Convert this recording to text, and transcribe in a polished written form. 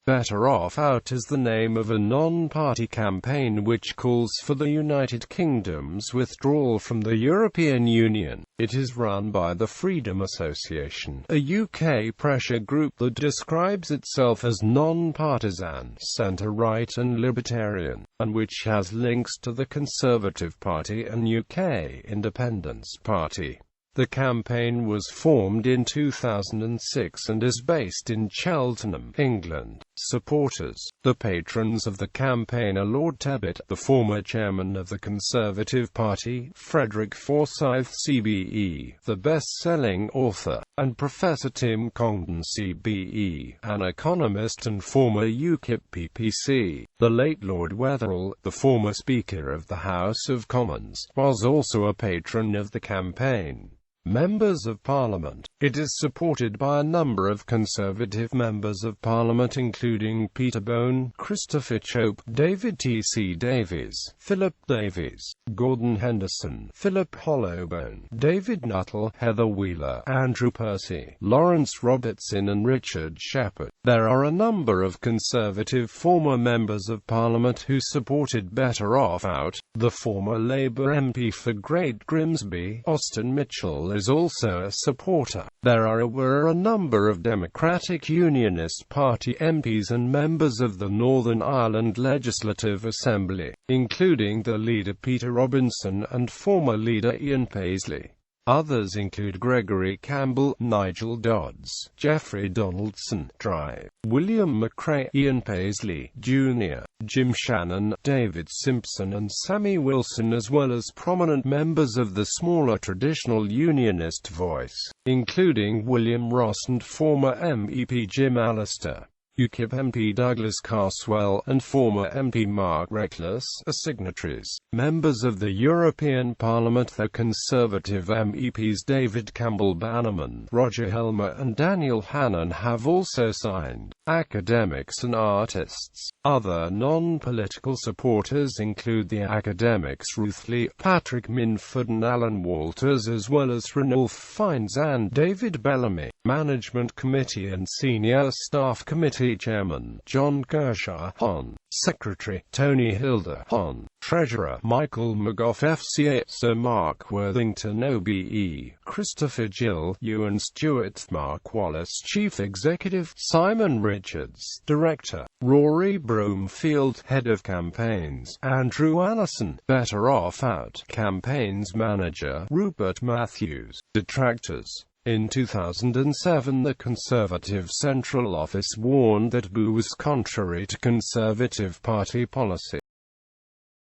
Better Off Out is the name of a non-party campaign which calls for the United Kingdom's withdrawal from the European Union. It is run by the Freedom Association, a UK pressure group that describes itself as non-partisan, centre-right and libertarian, and which has links to the Conservative Party and UK Independence Party. The campaign was formed in 2006 and is based in Cheltenham, England. Supporters. The patrons of the campaign are Lord Tebbit, the former chairman of the Conservative Party, Frederick Forsyth CBE, the best-selling author, and Professor Tim Congdon CBE, an economist and former UKIP PPC. The late Lord Withdrawal, the former Speaker of the House of Commons, was also a patron of the campaign. Members of Parliament. It is supported by a number of Conservative Members of Parliament including Peter Bone, Christopher Chope, David T.C. Davies, Philip Davies, Gordon Henderson, Philip Hollowbone, David Nuttall, Heather Wheeler, Andrew Percy, Lawrence Robertson and Richard Shepherd. There are a number of Conservative former Members of Parliament who supported Better Off Out. The former Labour MP for Great Grimsby, Austin Mitchell, is also a supporter. There were a number of Democratic Unionist Party MPs and members of the Northern Ireland Legislative Assembly, including the leader Peter Robinson and former leader Ian Paisley. Others include Gregory Campbell, Nigel Dodds, Geoffrey Donaldson, Drive, William McRae, Ian Paisley, Jr., Jim Shannon, David Simpson and Sammy Wilson, as well as prominent members of the smaller traditional Unionist Voice, including William Ross and former MEP Jim Allister. UKIP MP Douglas Carswell and former MP Mark Reckless are signatories. Members of the European Parliament, the Conservative MEPs David Campbell-Bannerman, Roger Helmer and Daniel Hannan have also signed. Academics and artists. Other non-political supporters include the academics Ruth Lee, Patrick Minford and Alan Walters, as well as Ranulph Fiennes and David Bellamy. Management Committee and Senior Staff Committee Chairman John Kershaw Hon. Secretary Tony Hilda Hon. Treasurer Michael McGough FCA, Sir Mark Worthington OBE, Christopher Gill, Ewan Stewart, Mark Wallace Chief Executive, Simon Richards Director, Rory Broomfield Head of Campaigns, Andrew Allison Better Off Out Campaigns Manager, Rupert Matthews. Detractors. In 2007 the Conservative Central Office warned that Boo was contrary to Conservative Party policy.